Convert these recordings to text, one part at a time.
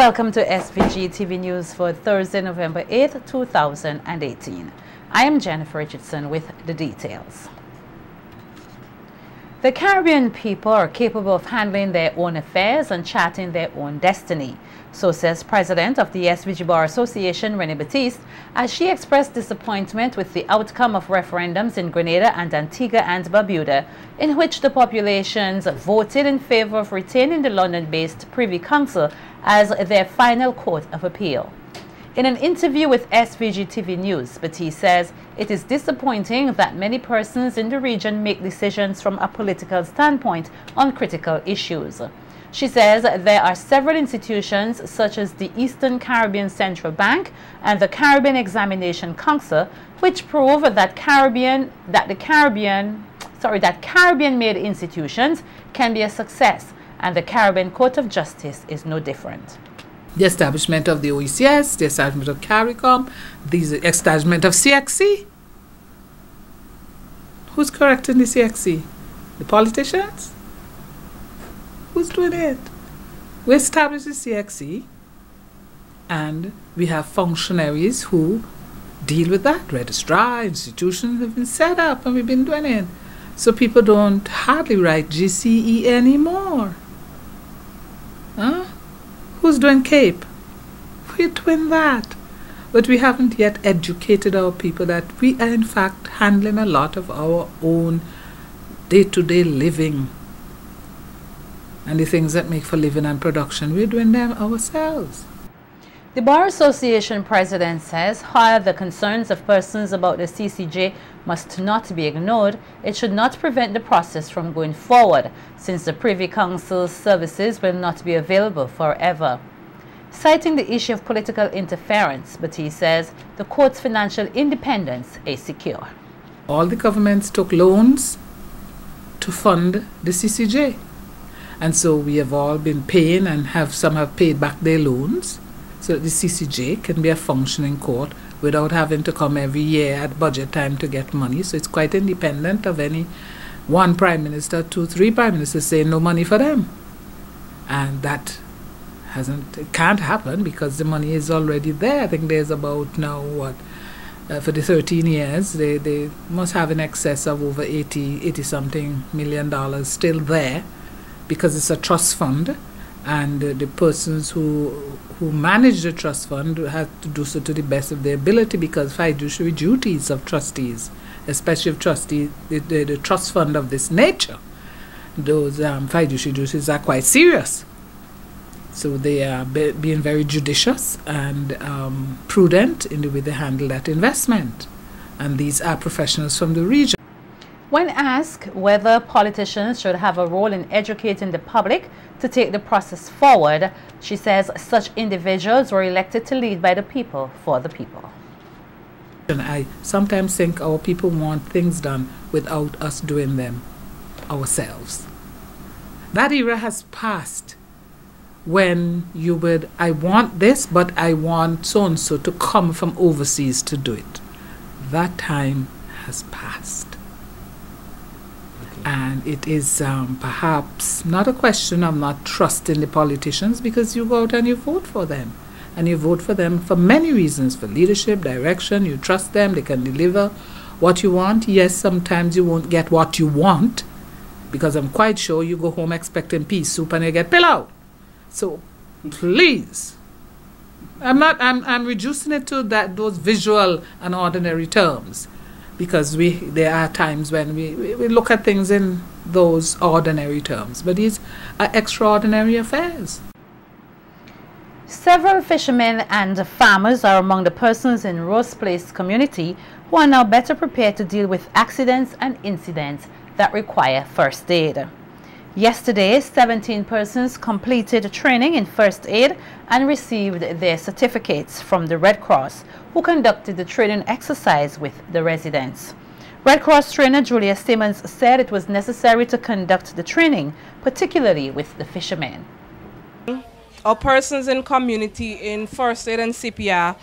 Welcome to SVG-TV News for Thursday, November 8th, 2018. I am Jennifer Richardson with the details. The Caribbean people are capable of handling their own affairs and charting their own destiny. So says President of the SVG Bar Association, Renee Batiste, as she expressed disappointment with the outcome of referendums in Grenada and Antigua and Barbuda, in which the populations voted in favor of retaining the London-based Privy Council as their final court of appeal. In an interview with SVG-TV News, Batiste says it is disappointing that many persons in the region make decisions from a political standpoint on critical issues. She says there are several institutions such as the Eastern Caribbean Central Bank and the Caribbean Examination Council which prove that Caribbean-made institutions can be a success, and the Caribbean Court of Justice is no different. The establishment of the OECS, the establishment of CARICOM, the establishment of CXC. Who's correcting the CXC? The politicians? Who's doing it? We established the CXC and we have functionaries who deal with that. Registrar, institutions have been set up and we've been doing it. So people don't hardly write GCE anymore. Huh? Who's doing CAPE? We're doing that. But we haven't yet educated our people that we are in fact handling a lot of our own day-to-day living. And the things that make for living and production, we're doing them ourselves. The Bar Association president says, while the concerns of persons about the CCJ must not be ignored, it should not prevent the process from going forward, since the Privy Council's services will not be available forever. Citing the issue of political interference, Batiste says the court's financial independence is secure. All the governments took loans to fund the CCJ. And so we have all been paying, and some have paid back their loans, so that the CCJ can be a functioning court without having to come every year at budget time to get money. So it's quite independent of any one prime minister, 2, 3 prime ministers saying no money for them. And that it can't happen because the money is already there. I think there's about now, for the 13 years, they must have in excess of over 80-something million still there, because it's a trust fund, and the persons who manage the trust fund have to do so to the best of their ability, because fiduciary duties of trustees, especially of trustees, the trust fund of this nature, those fiduciary duties are quite serious. So they are being very judicious and prudent in the way they handle that investment. And these are professionals from the region. When asked whether politicians should have a role in educating the public to take the process forward, she says such individuals were elected to lead by the people for the people. I sometimes think our people want things done without us doing them ourselves. That era has passed when you would, I want this, but I want so-and-so to come from overseas to do it. That time has passed. And it is perhaps not a question of not trusting the politicians, because you go out and you vote for them. And you vote for them for many reasons, for leadership, direction. You trust them, they can deliver what you want. Yes, sometimes you won't get what you want, because I'm quite sure you go home expecting pea soup and you get pilau. So please, I'm reducing it to those visual and ordinary terms, because there are times when we look at things in those ordinary terms, but these are extraordinary affairs. Several fishermen and farmers are among the persons in Rose Place community who are now better prepared to deal with accidents and incidents that require first aid. Yesterday, 17 persons completed training in first aid and received their certificates from the Red Cross, who conducted the training exercise with the residents. Red Cross trainer Julia Simmons said it was necessary to conduct the training, particularly with the fishermen. Our persons in community in first aid and CPR,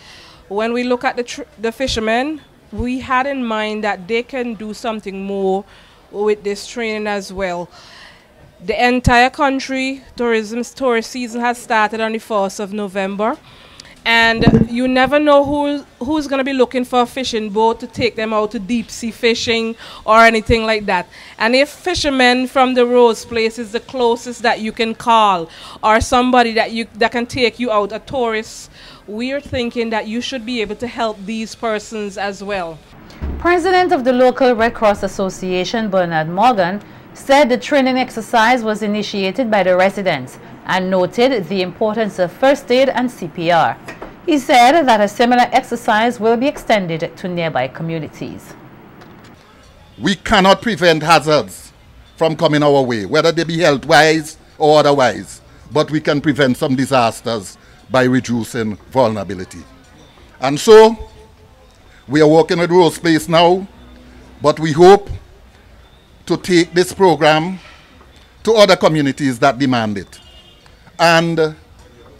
when we look at the fishermen, we had in mind that they can do something more with this training as well. The entire country tourist season has started on the 1st of November. And you never know who's going to be looking for a fishing boat to take them out to deep sea fishing or anything like that. And if fishermen from the Rose Place is the closest that you can call, or somebody that can take you out, a tourist, we're thinking that you should be able to help these persons as well. President of the local Red Cross Association, Bernard Morgan, said the training exercise was initiated by the residents and noted the importance of first aid and CPR. He said that a similar exercise will be extended to nearby communities. We cannot prevent hazards from coming our way, whether they be health-wise or otherwise, but we can prevent some disasters by reducing vulnerability. And so, we are working with Rose Place now, but we hope to take this program to other communities that demand it. And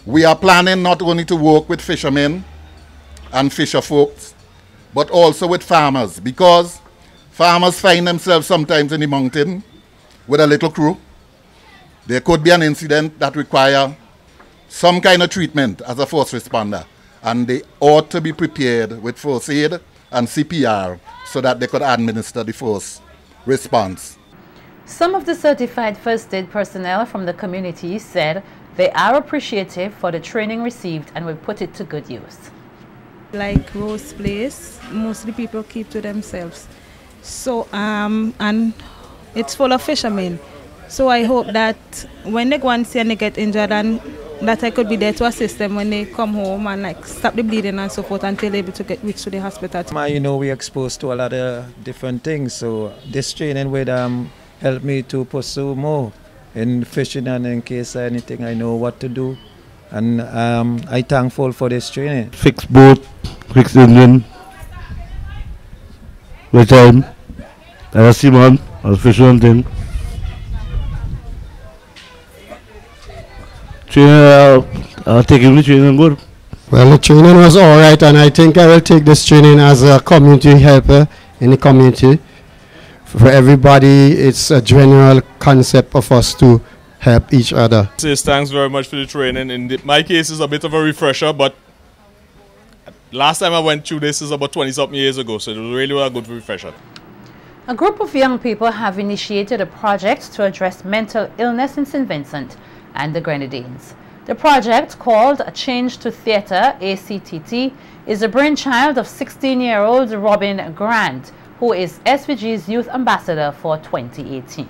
we are planning not only to work with fishermen and fisher folks, but also with farmers, because farmers find themselves sometimes in the mountain with a little crew. There could be an incident that requires some kind of treatment as a first responder, and they ought to be prepared with first aid and CPR so that they could administer the first response. Some of the certified first aid personnel from the community said they are appreciative for the training received and will put it to good use. Like Rose Place, most of the people keep to themselves. So, and it's full of fishermen. So I hope that when they go and see and they get injured, and that I could be there to assist them when they come home and like stop the bleeding and so forth until they're able to get reached to the hospital. You know, we're exposed to a lot of different things, so this training would help me to pursue more in fishing, and in case of anything I know what to do. And I'm thankful for this training. Fix boat, fix engine, with time, as a seaman, as a fisherman thing. Taking the training good. Well, the training was alright, and I think I will take this training as a community helper in the community. For everybody, it's a general concept of us to help each other. Thanks very much for the training. In my case, it's a bit of a refresher, but last time I went through this is about 20-something years ago, so it was really a good refresher. A group of young people have initiated a project to address mental illness in St. Vincent and the Grenadines. The project, called A Change to Theatre, ACTT, is the brainchild of 16-year-old Robin Grant, who is SVG's Youth Ambassador for 2018.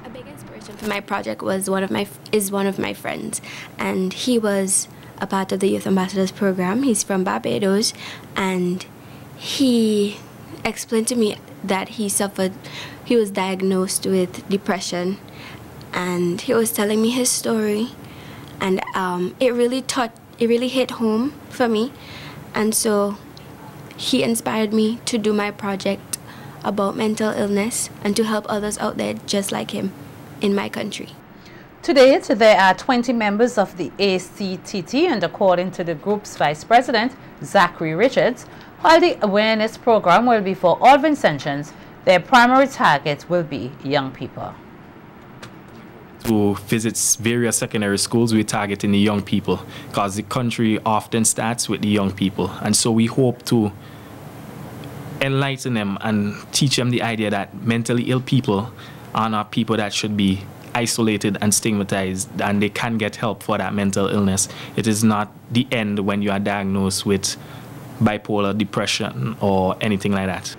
A big inspiration for my project was one of my friends, and he was a part of the Youth Ambassadors program. He's from Barbados, and he explained to me that he was diagnosed with depression, and he was telling me his story, and it really hit home for me, and so he inspired me to do my project about mental illness and to help others out there just like him in my country. To date, there are 20 members of the ACTT, and according to the group's vice president, Zachary Richards, while the awareness program will be for all Vincentians, their primary target will be young people. To visit various secondary schools, we're targeting the young people because the country often starts with the young people, and so we hope to enlighten them and teach them the idea that mentally ill people are not people that should be isolated and stigmatized, and they can get help for that mental illness. It is not the end when you are diagnosed with bipolar depression or anything like that.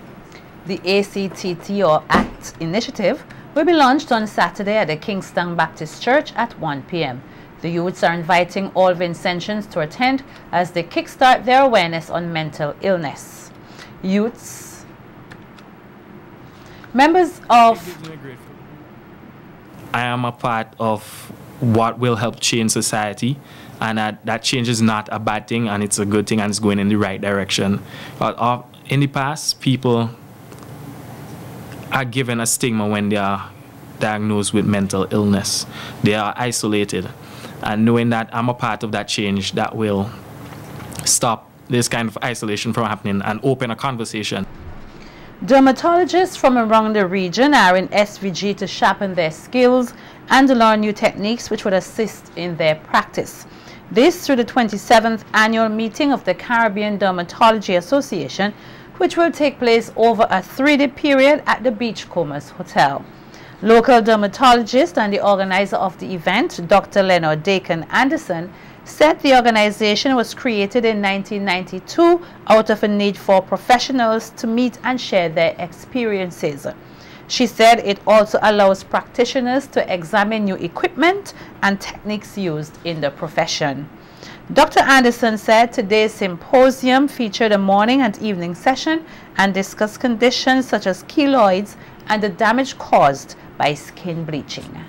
The ACTT or ACT initiative will be launched on Saturday at the Kingston Baptist Church at 1 p.m. The youths are inviting all Vincentians to attend as they kickstart their awareness on mental illness. Youths, members of... I am a part of what will help change society, and that change is not a bad thing, and it's a good thing, and it's going in the right direction. But in the past, people are given a stigma when they are diagnosed with mental illness. They are isolated, and knowing that I'm a part of that change that will stop this kind of isolation from happening and open a conversation. Dermatologists from around the region are in SVG to sharpen their skills and learn new techniques which would assist in their practice. This through the 27th annual meeting of the Caribbean Dermatology Association, which will take place over a 3-day period at the Beachcombers Hotel. Local dermatologist and the organizer of the event, Dr. Leonard Dakin Anderson, said the organization was created in 1992 out of a need for professionals to meet and share their experiences. She said it also allows practitioners to examine new equipment and techniques used in the profession. Dr. Anderson said today's symposium featured a morning and evening session and discussed conditions such as keloids and the damage caused by skin bleaching.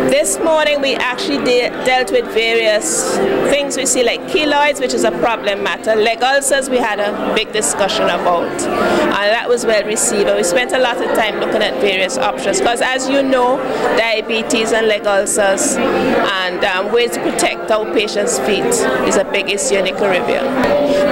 This morning we actually dealt with various things we see like keloids, which is a problem matter. Leg ulcers we had a big discussion about, and that was well received. We spent a lot of time looking at various options because, as you know, diabetes and leg ulcers and ways to protect our patients' feet is a big issue in the Caribbean.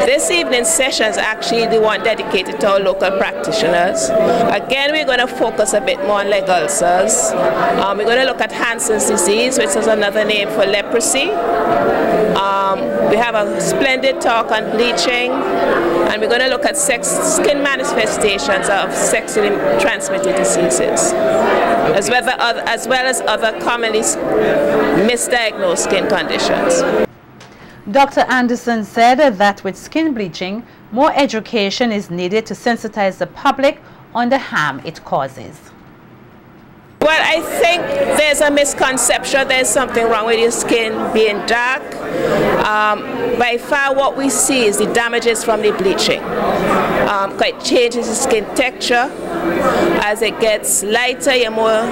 This evening's session is actually the one dedicated to our local practitioners. Again, we're going to focus a bit more on leg ulcers. We're going to look at Hansen's disease, which is another name for leprosy. We have a splendid talk on bleaching, and we're going to look at skin manifestations of sexually transmitted diseases, as well as other commonly misdiagnosed skin conditions. Dr. Anderson said that with skin bleaching, more education is needed to sensitize the public on the harm it causes. Well, I think there's a misconception. There's something wrong with your skin being dark. By far what we see is the damages from the bleaching. It changes the skin texture. As it gets lighter, you're more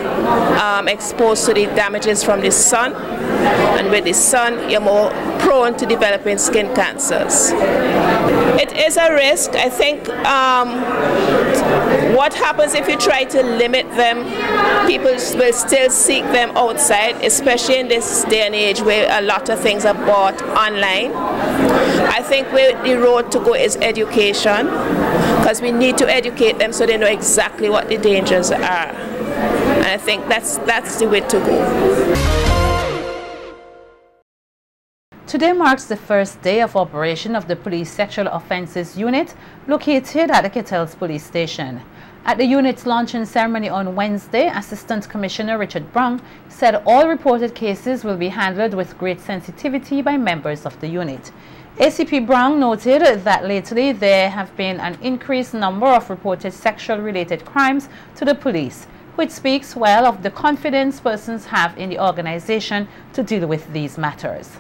exposed to the damages from the sun. And with the sun, you're more prone to developing skin cancers. It is a risk. I think what happens if you try to limit them, people will still seek them outside, especially in this day and age where a lot of things are bought online. I think where the road to go is education, because we need to educate them so they know exactly what the dangers are. And I think that's the way to go. Today marks the first day of operation of the Police Sexual Offences Unit located at the Kettles Police Station. At the unit's launching ceremony on Wednesday, Assistant Commissioner Richard Brown said all reported cases will be handled with great sensitivity by members of the unit. ACP Brown noted that lately there have been an increased number of reported sexual-related crimes to the police, which speaks well of the confidence persons have in the organization to deal with these matters.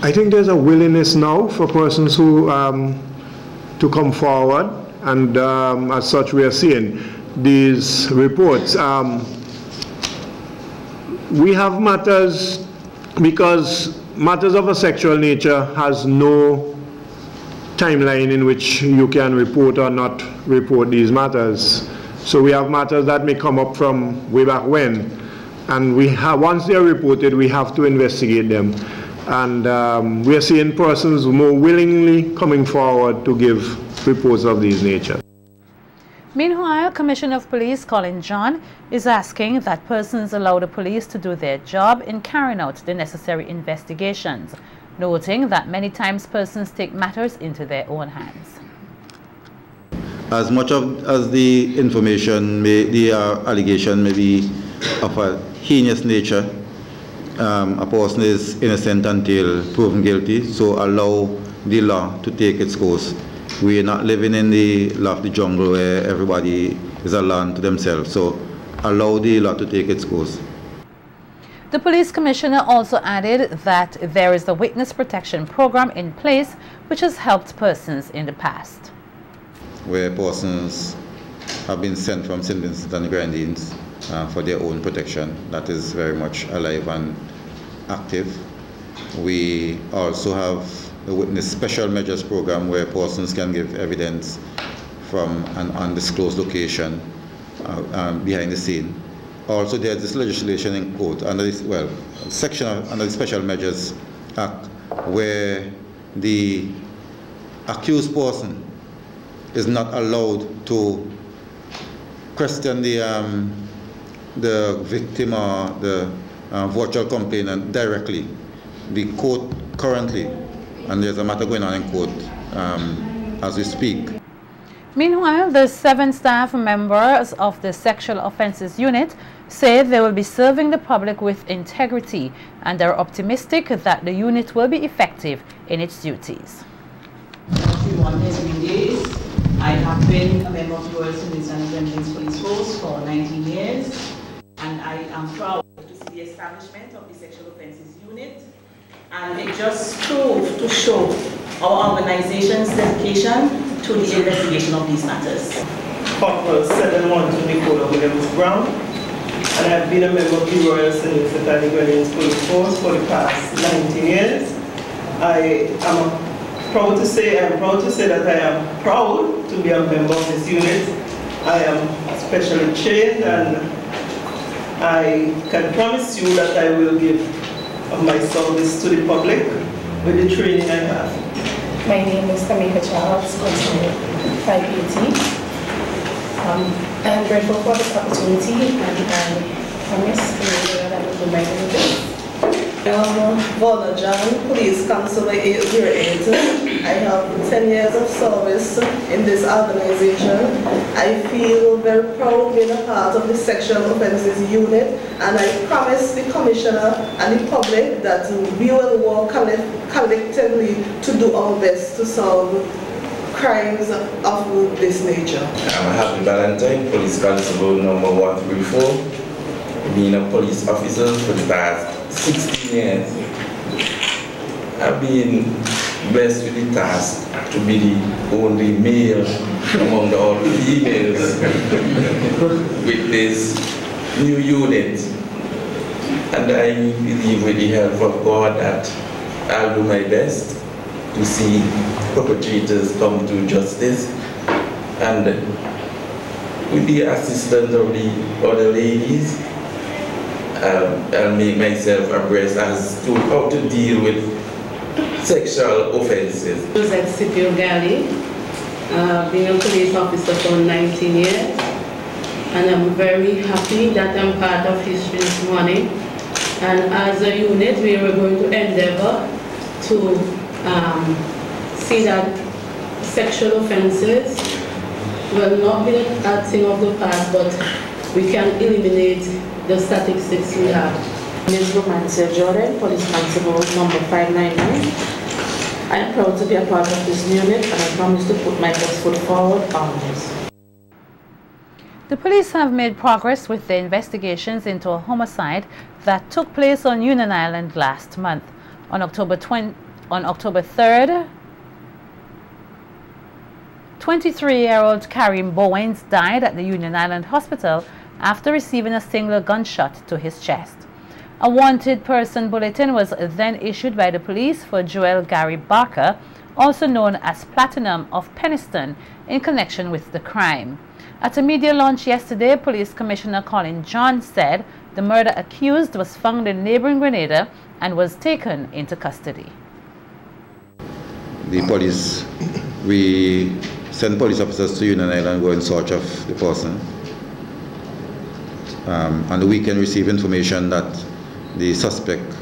I think there's a willingness now for persons who to come forward, and as such we are seeing these reports. We have matters, because matters of a sexual nature has no timeline in which you can report or not report these matters. So we have matters that may come up from way back when, and once they are reported, we have to investigate them. And we are seeing persons more willingly coming forward to give reports of these nature. Meanwhile, Commissioner of Police Colin John is asking that persons allow the police to do their job in carrying out the necessary investigations, noting that many times persons take matters into their own hands. As much as the information, the allegation may be of a heinous nature, a person is innocent until proven guilty, so allow the law to take its course. We are not living in the law of the jungle where everybody is a law to themselves, so allow the law to take its course. The police commissioner also added that there is a witness protection program in place which has helped persons in the past. Where persons have been sent from St. Vincent and the Grenadines for their own protection. That is very much alive and active. We also have the Witness Special Measures Program where persons can give evidence from an undisclosed location behind the scene. Also, there's this legislation in court under this, section under the Special Measures Act where the accused person is not allowed to question the victim or the virtual complainant directly. The court currently, and there's a matter going on in court as we speak. Meanwhile, the 7 staff members of the Sexual Offences Unit say they will be serving the public with integrity and are optimistic that the unit will be effective in its duties. I have been a member of the Royal St. Grenadines Police Force for 19 years, and I am proud to see the establishment of the Sexual Offences Unit, and it just proved to show our organization's dedication to the investigation of these matters. Corporal 712 Nicola Williams Brown, and I've been a member of the Royal St. Grenadines Police Force for the past 19 years. I am proud to say that I am proud to be a member of this unit. I am specially trained, and I can promise you that I will give my service to the public with the training I have. My name is Tamika Charles, constable 580. I am grateful for this opportunity, and I promise that I will do my best. I am Volna John, Police Constable 808. I have 10 years of service in this organization. I feel very proud being a part of the Sexual Offences Unit, and I promise the Commissioner and the public that we will work collectively to do our best to solve crimes of this nature. I'm Happy Valentine, Police Constable number 134. Being a police officer for the past 16 years, I've been blessed with the task to be the only male among all the females with this new unit. And I believe with the help of God that I'll do my best to see perpetrators come to justice, and with the assistance of the other ladies, I'll make myself abreast as to how to deal with sexual offences. Josette Scipio Gali, being a police officer for 19 years, and I'm very happy that I'm part of history this morning. And as a unit, we are going to endeavor to see that sexual offences will not be a thing of the past, but we can eliminate the statistics we have. Ms. Romancia Jordan, Police Constable number 599. I am proud to be a part of this unit, and I promise to put my best foot forward on this. The police have made progress with their investigations into a homicide that took place on Union Island last month. On October 3rd, 23-year-old Karim Bowens died at the Union Island Hospital after receiving a single gunshot to his chest. A wanted person bulletin was then issued by the police for Joel Gary Barker, also known as Platinum of Penniston, in connection with the crime. At a media launch yesterday, Police Commissioner Colin John said the murder accused was found in neighboring Grenada and was taken into custody. The police, we send police officers to Union Island and go in search of the person. On we can receive information that the suspect,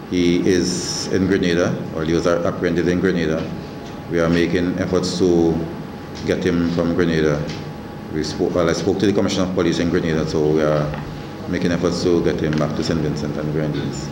he is in Grenada, or he was apprehended in Grenada. We are making efforts to get him from Grenada. I spoke to the Commissioner of Police in Grenada, so we are making efforts to get him back to St. Vincent and Grenadines.